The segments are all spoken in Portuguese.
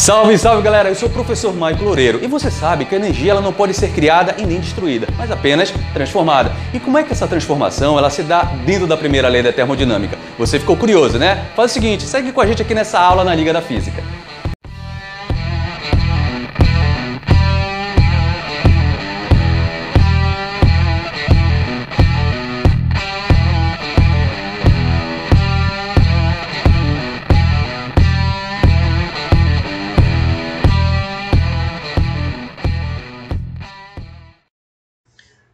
Salve, salve galera, eu sou o professor Maico Loureiro e você sabe que a energia ela não pode ser criada e nem destruída, mas apenas transformada. E como é que essa transformação ela se dá dentro da primeira lei da termodinâmica? Você ficou curioso, né? Faz o seguinte, segue com a gente aqui nessa aula na Liga da Física.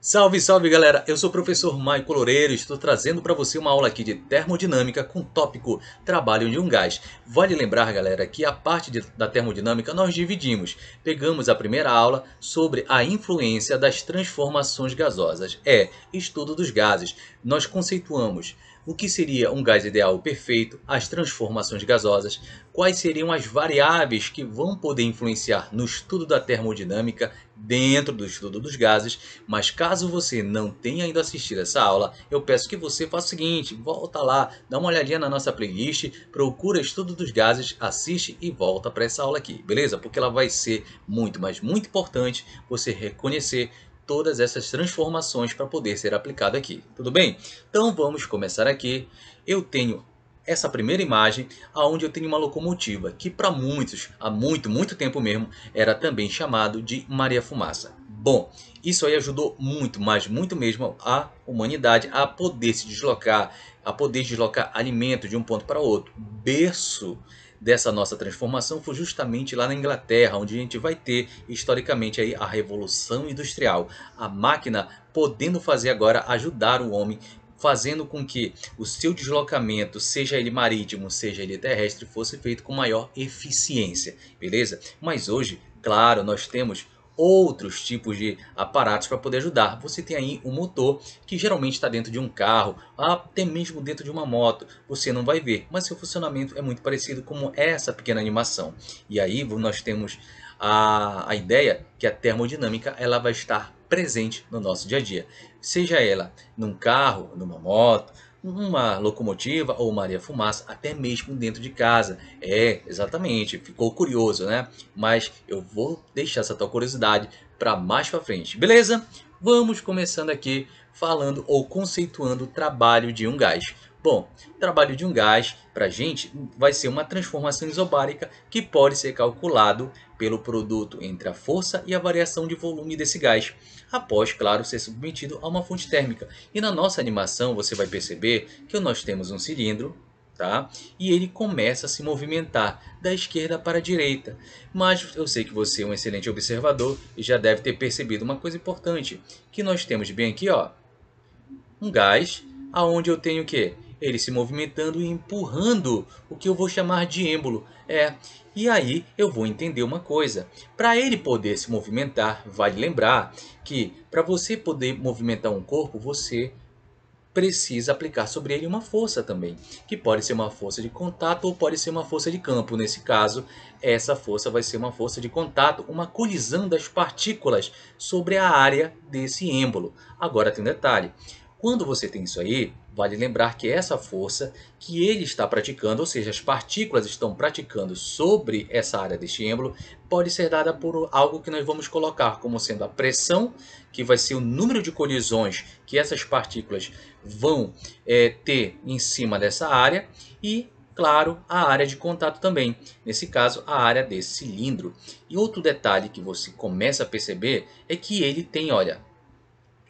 Salve, salve galera, eu sou o professor Maico Loureiro e estou trazendo para você uma aula aqui de termodinâmica com o tópico trabalho de um gás. Vale lembrar galera que a parte da termodinâmica nós dividimos. Pegamos a primeira aula sobre a influência das transformações gasosas, estudo dos gases. Nós conceituamos o que seria um gás ideal perfeito, as transformações gasosas, quais seriam as variáveis que vão poder influenciar no estudo da termodinâmica dentro do estudo dos gases. Mas caso você não tenha ainda assistido essa aula, eu peço que você faça o seguinte, volta lá, dá uma olhadinha na nossa playlist, procura estudo dos gases, assiste e volta para essa aula aqui, beleza? Porque ela vai ser muito, mas muito importante você reconhecer todas essas transformações para poder ser aplicado aqui, tudo bem? Então vamos começar aqui. Eu tenho essa primeira imagem, onde eu tenho uma locomotiva, que para muitos, há muito tempo mesmo, era também chamado de Maria Fumaça. Bom, isso aí ajudou muito, mas muito mesmo a humanidade a poder se deslocar, a poder deslocar alimento de um ponto para outro. Berço dessa nossa transformação foi justamente lá na Inglaterra, onde a gente vai ter historicamente aí a Revolução Industrial. A máquina podendo fazer agora ajudar o homem, fazendo com que o seu deslocamento, seja ele marítimo, seja ele terrestre, fosse feito com maior eficiência, beleza? Mas hoje, claro, nós temos outros tipos de aparatos para poder ajudar. Você tem aí um motor que geralmente está dentro de um carro, até mesmo dentro de uma moto. Você não vai ver, mas seu funcionamento é muito parecido com essa pequena animação. E aí nós temos a ideia que a termodinâmica ela vai estar presente no nosso dia a dia. Seja ela num carro, numa moto, uma locomotiva ou Maria Fumaça, até mesmo dentro de casa. Exatamente, ficou curioso, né? Mas eu vou deixar essa tua curiosidade para mais para frente, beleza? Vamos começando aqui falando ou conceituando o trabalho de um gás. Bom, o trabalho de um gás para a gente vai ser uma transformação isobárica que pode ser calculado pelo produto entre a força e a variação de volume desse gás, após, claro, ser submetido a uma fonte térmica. E na nossa animação você vai perceber que nós temos um cilindro, tá? E ele começa a se movimentar da esquerda para a direita. Mas eu sei que você é um excelente observador e já deve ter percebido uma coisa importante, que nós temos bem aqui, ó, um gás, aonde eu tenho o quê? Ele se movimentando e empurrando o que eu vou chamar de êmbolo. E aí eu vou entender uma coisa. Para ele poder se movimentar, vale lembrar que para você poder movimentar um corpo, você precisa aplicar sobre ele uma força também, que pode ser uma força de contato ou pode ser uma força de campo. Nesse caso, essa força vai ser uma força de contato, uma colisão das partículas sobre a área desse êmbolo. Agora tem um detalhe. Quando você tem isso aí, vale lembrar que essa força que ele está praticando, ou seja, as partículas estão praticando sobre essa área deste êmbolo, pode ser dada por algo que nós vamos colocar como sendo a pressão, que vai ser o número de colisões que essas partículas vão ter em cima dessa área e, claro, a área de contato também, nesse caso a área desse cilindro. E outro detalhe que você começa a perceber é que ele tem, olha,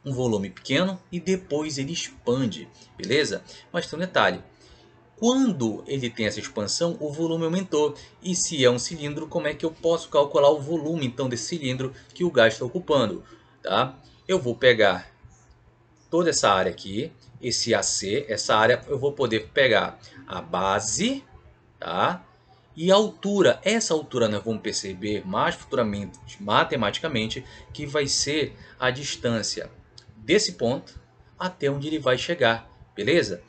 um volume pequeno e depois ele expande, beleza? Mas tem um detalhe, quando ele tem essa expansão, o volume aumentou. E se é um cilindro, como é que eu posso calcular o volume então desse cilindro que o gás está ocupando? Tá? Eu vou pegar toda essa área aqui, esse AC, essa área, eu vou poder pegar a base, tá? E a altura, essa altura nós vamos perceber mais futuramente, matematicamente, que vai ser a distância desse ponto até onde ele vai chegar, beleza?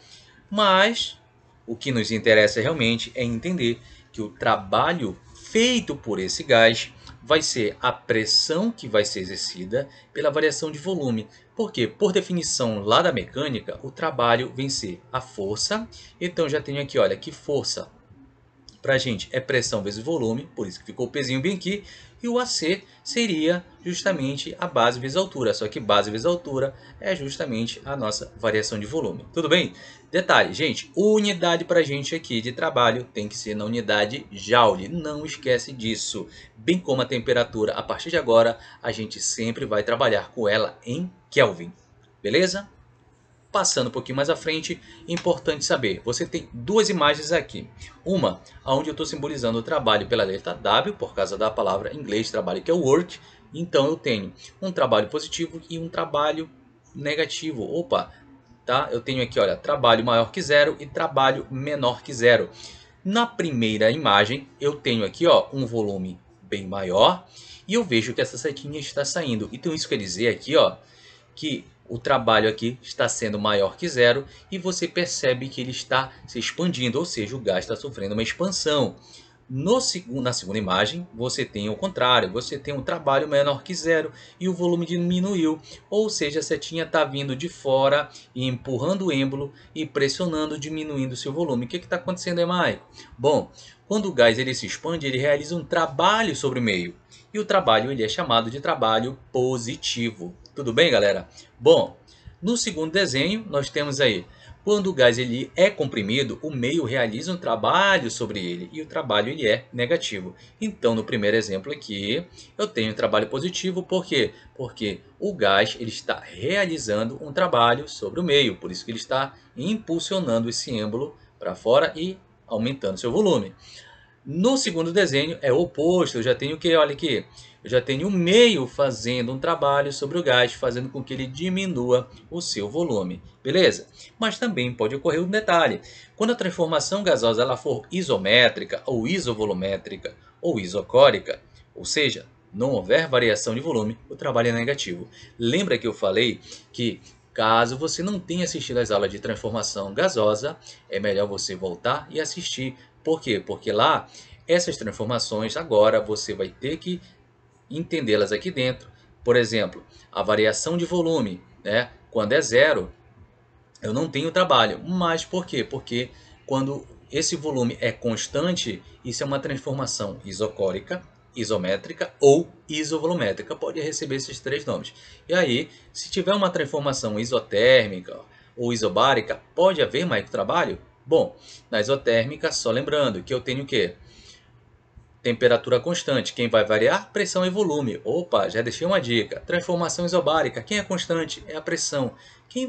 Mas o que nos interessa realmente é entender que o trabalho feito por esse gás vai ser a pressão que vai ser exercida pela variação de volume. Porque, por definição lá da mecânica, o trabalho vem ser a força. Então já tenho aqui, olha, que força para a gente é pressão vezes volume, por isso que ficou o pezinho bem aqui. E o AC seria justamente a base vezes altura, só que base vezes altura é justamente a nossa variação de volume. Tudo bem? Detalhe, gente, unidade para a gente aqui de trabalho tem que ser na unidade Joule, não esquece disso. Bem como a temperatura, a partir de agora, a gente sempre vai trabalhar com ela em Kelvin, beleza? Passando um pouquinho mais à frente, importante saber, você tem duas imagens aqui. Uma, onde eu estou simbolizando o trabalho pela letra W, por causa da palavra em inglês trabalho, que é work. Então eu tenho um trabalho positivo e um trabalho negativo. Opa, tá? Eu tenho aqui, olha, trabalho maior que zero e trabalho menor que zero. Na primeira imagem, eu tenho aqui, ó, um volume bem maior e eu vejo que essa setinha está saindo. Então isso quer dizer aqui, ó, que o trabalho aqui está sendo maior que zero e você percebe que ele está se expandindo, ou seja, o gás está sofrendo uma expansão. Na segunda imagem, você tem o contrário, você tem um trabalho menor que zero e o volume diminuiu, ou seja, a setinha está vindo de fora e empurrando o êmbolo e pressionando, diminuindo seu volume. O que está acontecendo aí, Maico? Bom, quando o gás ele se expande, ele realiza um trabalho sobre o meio, e o trabalho ele é chamado de trabalho positivo. Tudo bem, galera? Bom, no segundo desenho, nós temos aí, quando o gás ele é comprimido, o meio realiza um trabalho sobre ele e o trabalho ele é negativo. Então, no primeiro exemplo aqui, eu tenho um trabalho positivo, por quê? Porque o gás ele está realizando um trabalho sobre o meio, por isso que ele está impulsionando esse êmbolo para fora e aumentando seu volume. No segundo desenho é o oposto, eu já tenho o que? Olha aqui, eu já tenho o meio fazendo um trabalho sobre o gás, fazendo com que ele diminua o seu volume, beleza? Mas também pode ocorrer um detalhe, quando a transformação gasosa ela for isométrica, ou isovolumétrica, ou isocórica, ou seja, não houver variação de volume, o trabalho é negativo. Lembra que eu falei que caso você não tenha assistido às aulas de transformação gasosa, é melhor você voltar e assistir. Por quê? Porque lá, essas transformações, agora você vai ter que entendê-las aqui dentro. Por exemplo, a variação de volume, né? Quando é zero, eu não tenho trabalho. Mas por quê? Porque quando esse volume é constante, isso é uma transformação isocórica, isométrica ou isovolumétrica. Pode receber esses três nomes. E aí, se tiver uma transformação isotérmica ou isobárica, pode haver mais trabalho? Bom, na isotérmica, só lembrando que eu tenho o quê? Temperatura constante. Quem vai variar? Pressão e volume. Opa, já deixei uma dica. Transformação isobárica. Quem é constante? É a pressão. Quem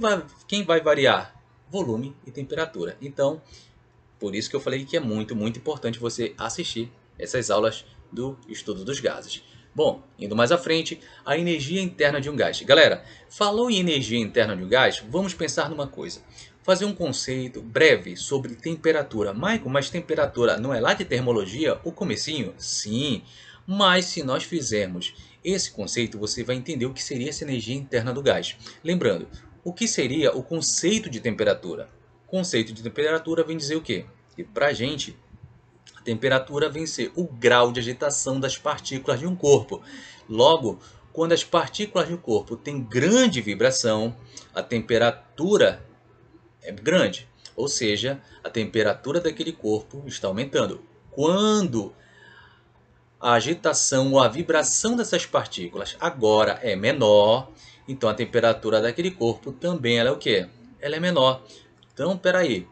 vai variar? Volume e temperatura. Então, por isso que eu falei que é muito importante você assistir essas aulas do estudo dos gases. Bom, indo mais à frente, a energia interna de um gás. Galera, falou em energia interna de um gás, vamos pensar numa coisa. Fazer um conceito breve sobre temperatura. Michael, mas temperatura não é lá de termologia, o comecinho? Sim, mas se nós fizermos esse conceito, você vai entender o que seria essa energia interna do gás. Lembrando, o que seria o conceito de temperatura? O conceito de temperatura vem dizer o quê? Que para a gente, a temperatura vem ser o grau de agitação das partículas de um corpo. Logo, quando as partículas do corpo têm grande vibração, a temperatura é grande, ou seja, a temperatura daquele corpo está aumentando. Quando a agitação ou a vibração dessas partículas agora é menor, então a temperatura daquele corpo também ela é o quê? Ela é menor. Então, peraí.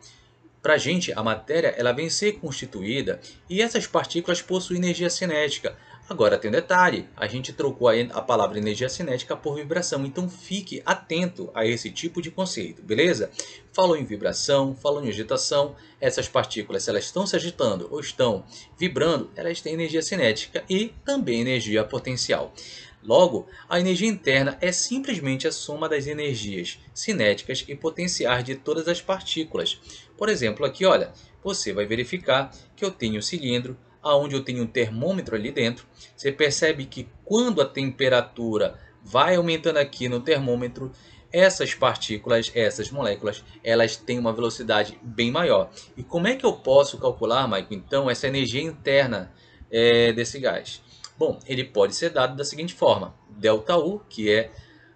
Para a gente, a matéria ela vem ser constituída e essas partículas possuem energia cinética. Agora tem um detalhe, a gente trocou a palavra energia cinética por vibração, então fique atento a esse tipo de conceito, beleza? Falou em vibração, falou em agitação, essas partículas, se elas estão se agitando ou estão vibrando, elas têm energia cinética e também energia potencial. Logo, a energia interna é simplesmente a soma das energias cinéticas e potenciais de todas as partículas. Por exemplo, aqui, olha, você vai verificar que eu tenho um cilindro, onde eu tenho um termômetro ali dentro. Você percebe que quando a temperatura vai aumentando aqui no termômetro, essas partículas, essas moléculas, elas têm uma velocidade bem maior. E como é que eu posso calcular, Maico, então, essa energia interna desse gás? Bom, ele pode ser dado da seguinte forma. ΔU, que é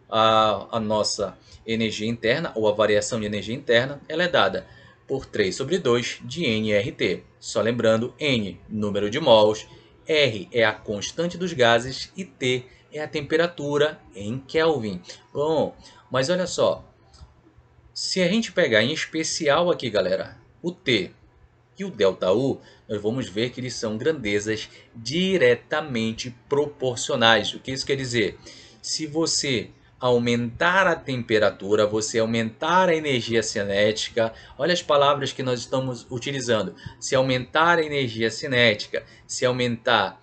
a nossa energia interna, ou a variação de energia interna, ela é dada por 3 sobre 2 de nRT. Só lembrando, N, número de mols, R é a constante dos gases e T é a temperatura em Kelvin. Bom, mas olha só, se a gente pegar em especial aqui, galera, o T e o ΔU, nós vamos ver que eles são grandezas diretamente proporcionais. O que isso quer dizer? Se você aumentar a temperatura, você aumentar a energia cinética, olha as palavras que nós estamos utilizando. Se aumentar a energia cinética, se aumentar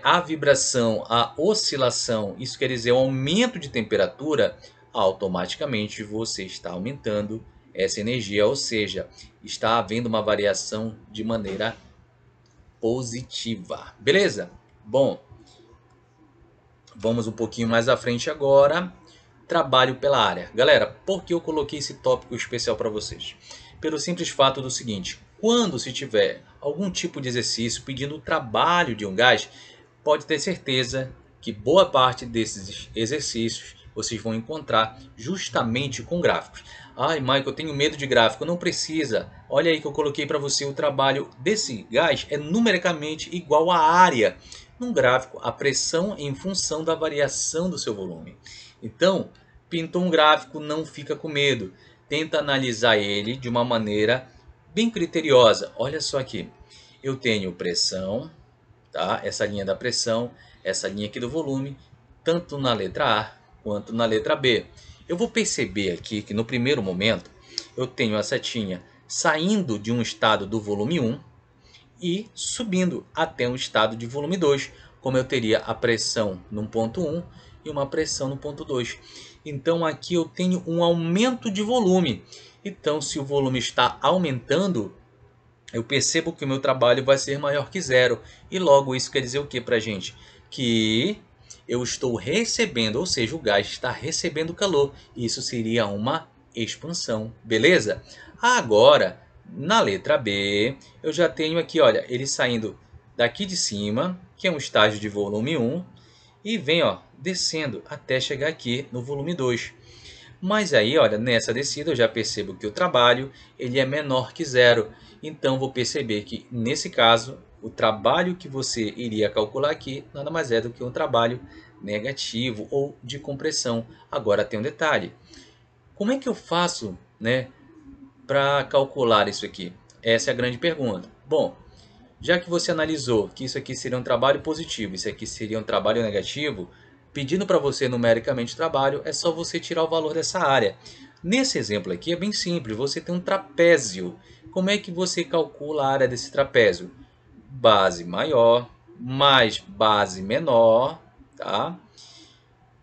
a vibração, a oscilação, isso quer dizer o aumento de temperatura, automaticamente você está aumentando essa energia, ou seja, está havendo uma variação de maneira positiva. Beleza? Bom, vamos um pouquinho mais à frente agora. Trabalho pela área. Galera, por que eu coloquei esse tópico especial para vocês? Pelo simples fato do seguinte, quando se tiver algum tipo de exercício pedindo o trabalho de um gás, pode ter certeza que boa parte desses exercícios vocês vão encontrar justamente com gráficos. Ai, Michael, eu tenho medo de gráfico. Não precisa. Olha aí que eu coloquei para você o trabalho desse gás é numericamente igual à área. Num gráfico, a pressão em função da variação do seu volume. Então, pintou um gráfico, não fica com medo. Tenta analisar ele de uma maneira bem criteriosa. Olha só aqui. Eu tenho pressão, tá? Essa linha da pressão, essa linha aqui do volume, tanto na letra A quanto na letra B. Eu vou perceber aqui que no primeiro momento eu tenho a setinha saindo de um estado do volume 1 e subindo até um estado de volume 2, como eu teria a pressão no ponto 1 e uma pressão no ponto 2. Então aqui eu tenho um aumento de volume. Então se o volume está aumentando, eu percebo que o meu trabalho vai ser maior que zero. E logo isso quer dizer o que para a gente? Que eu estou recebendo, ou seja, o gás está recebendo calor. Isso seria uma expansão, beleza? Agora, na letra B, eu já tenho aqui, olha, ele saindo daqui de cima, que é um estágio de volume 1, e vem, ó, descendo até chegar aqui no volume 2. Mas aí, olha, nessa descida eu já percebo que o trabalho ele é menor que zero. Então, vou perceber que, nesse caso, o trabalho que você iria calcular aqui nada mais é do que um trabalho negativo ou de compressão. Agora tem um detalhe. Como é que eu faço, né, para calcular isso aqui? Essa é a grande pergunta. Bom, já que você analisou que isso aqui seria um trabalho positivo, isso aqui seria um trabalho negativo, pedindo para você numericamente trabalho, é só você tirar o valor dessa área. Nesse exemplo aqui é bem simples, você tem um trapézio. Como é que você calcula a área desse trapézio? Base maior mais base menor, tá?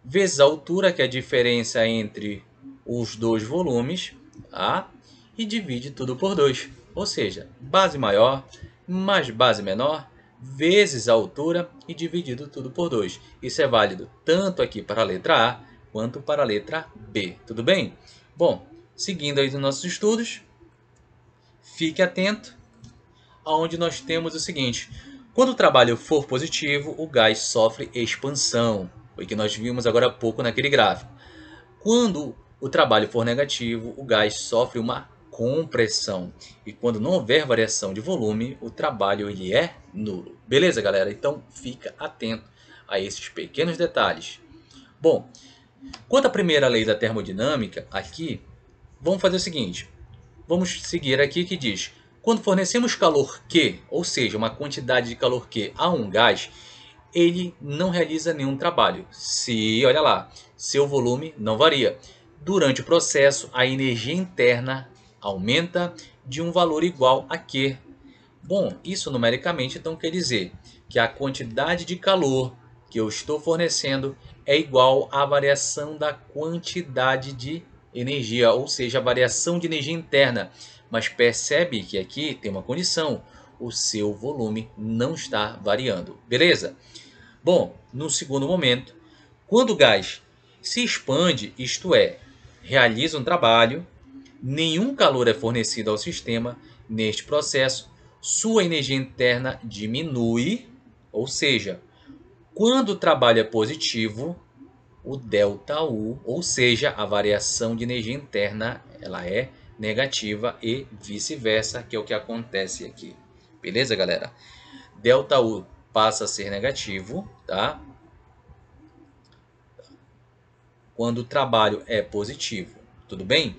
Vezes a altura, que é a diferença entre os dois volumes, tá? E divide tudo por 2. Ou seja, base maior mais base menor vezes a altura e dividido tudo por 2. Isso é válido tanto aqui para a letra A quanto para a letra B. Tudo bem? Bom, seguindo aí nos nossos estudos, fique atento aonde nós temos o seguinte. Quando o trabalho for positivo, o gás sofre expansão. Foi o que nós vimos agora há pouco naquele gráfico. Quando o trabalho for negativo, o gás sofre uma compressão. E quando não houver variação de volume, o trabalho ele é nulo. Beleza, galera? Então fica atento a esses pequenos detalhes. Bom, quanto à primeira lei da termodinâmica, aqui, vamos fazer o seguinte. Vamos seguir aqui que diz, quando fornecemos calor Q, ou seja, uma quantidade de calor Q a um gás, ele não realiza nenhum trabalho. Se, olha lá, seu volume não varia. Durante o processo, a energia interna aumenta de um valor igual a Q. Bom, isso numericamente então quer dizer que a quantidade de calor que eu estou fornecendo é igual à variação da quantidade de energia, ou seja, a variação de energia interna. Mas percebe que aqui tem uma condição, o seu volume não está variando, beleza? Bom, no segundo momento, quando o gás se expande, isto é, realiza um trabalho, nenhum calor é fornecido ao sistema. Neste processo, sua energia interna diminui, ou seja, quando o trabalho é positivo, o ΔU, ou seja, a variação de energia interna, ela é negativa e vice-versa, que é o que acontece aqui. Beleza, galera? ΔU passa a ser negativo, tá? Quando o trabalho é positivo, tudo bem?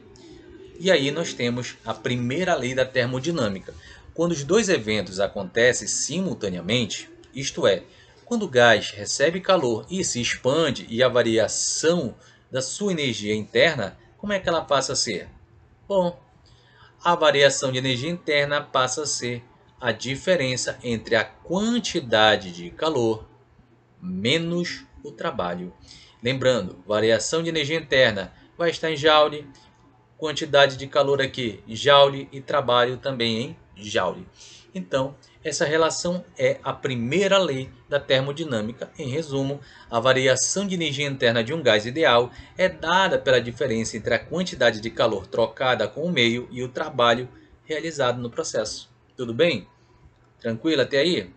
E aí nós temos a primeira lei da termodinâmica. Quando os dois eventos acontecem simultaneamente, isto é, quando o gás recebe calor e se expande e a variação da sua energia interna, como é que ela passa a ser? Bom, a variação de energia interna passa a ser a diferença entre a quantidade de calor menos o trabalho. Lembrando, variação de energia interna vai estar em Joule, quantidade de calor aqui, Joule, e trabalho também em Joule. Então, essa relação é a primeira lei da termodinâmica. Em resumo, a variação de energia interna de um gás ideal é dada pela diferença entre a quantidade de calor trocada com o meio e o trabalho realizado no processo. Tudo bem? Tranquilo até aí?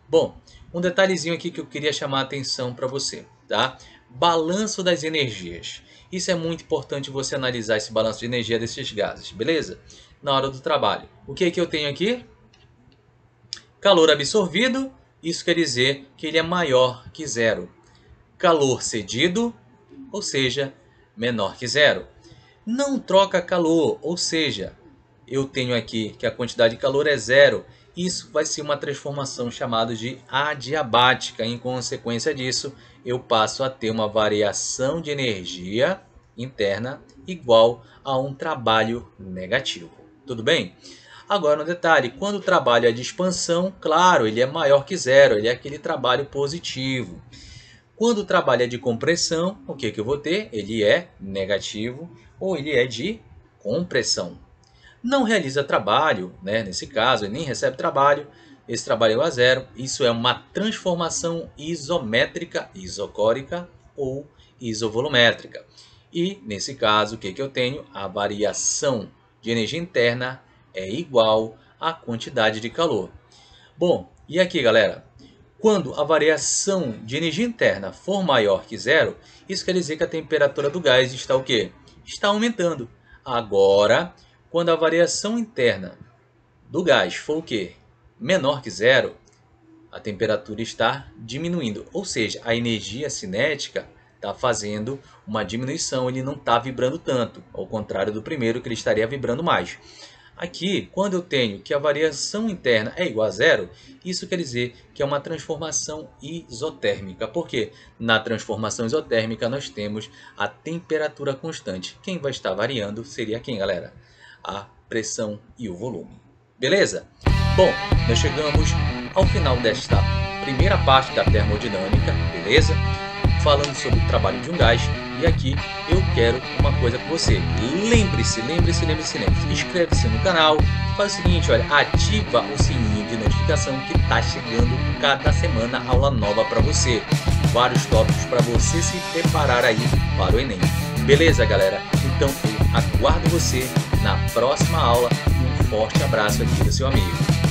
Bom, um detalhezinho aqui que eu queria chamar a atenção para você, tá? Balanço das energias. Isso é muito importante você analisar esse balanço de energia desses gases, beleza? Na hora do trabalho. O que é que eu tenho aqui? Calor absorvido, isso quer dizer que ele é maior que zero. Calor cedido, ou seja, menor que zero. Não troca calor, ou seja, eu tenho aqui que a quantidade de calor é zero. Isso vai ser uma transformação chamada de adiabática. Em consequência disso, eu passo a ter uma variação de energia interna igual a um trabalho negativo. Tudo bem? Agora, um detalhe, quando o trabalho é de expansão, claro, ele é maior que zero, ele é aquele trabalho positivo. Quando o trabalho é de compressão, o que eu vou ter? Ele é negativo ou ele é de compressão. Não realiza trabalho, né? Nesse caso, ele nem recebe trabalho, esse trabalho é igual a zero. Isso é uma transformação isométrica, isocórica ou isovolumétrica. E, nesse caso, o que eu tenho? A variação de energia interna é igual à quantidade de calor. Bom, e aqui, galera? Quando a variação de energia interna for maior que zero, isso quer dizer que a temperatura do gás está o quê? Está aumentando. Agora, quando a variação interna do gás for o quê? Menor que zero, a temperatura está diminuindo. Ou seja, a energia cinética está fazendo uma diminuição, ele não está vibrando tanto. Ao contrário do primeiro, que ele estaria vibrando mais. Aqui, quando eu tenho que a variação interna é igual a zero, isso quer dizer que é uma transformação isotérmica. Porque na transformação isotérmica nós temos a temperatura constante. Quem vai estar variando seria quem, galera? A pressão e o volume. Beleza? Bom, nós chegamos ao final desta primeira parte da termodinâmica, beleza? Falando sobre o trabalho de um gás. E aqui eu quero uma coisa com você. Lembre-se. Inscreve-se no canal. Faz o seguinte, olha, ativa o sininho de notificação que está chegando cada semana aula nova para você. Vários tópicos para você se preparar aí para o Enem. Beleza, galera? Então eu aguardo você na próxima aula. Um forte abraço aqui do seu amigo.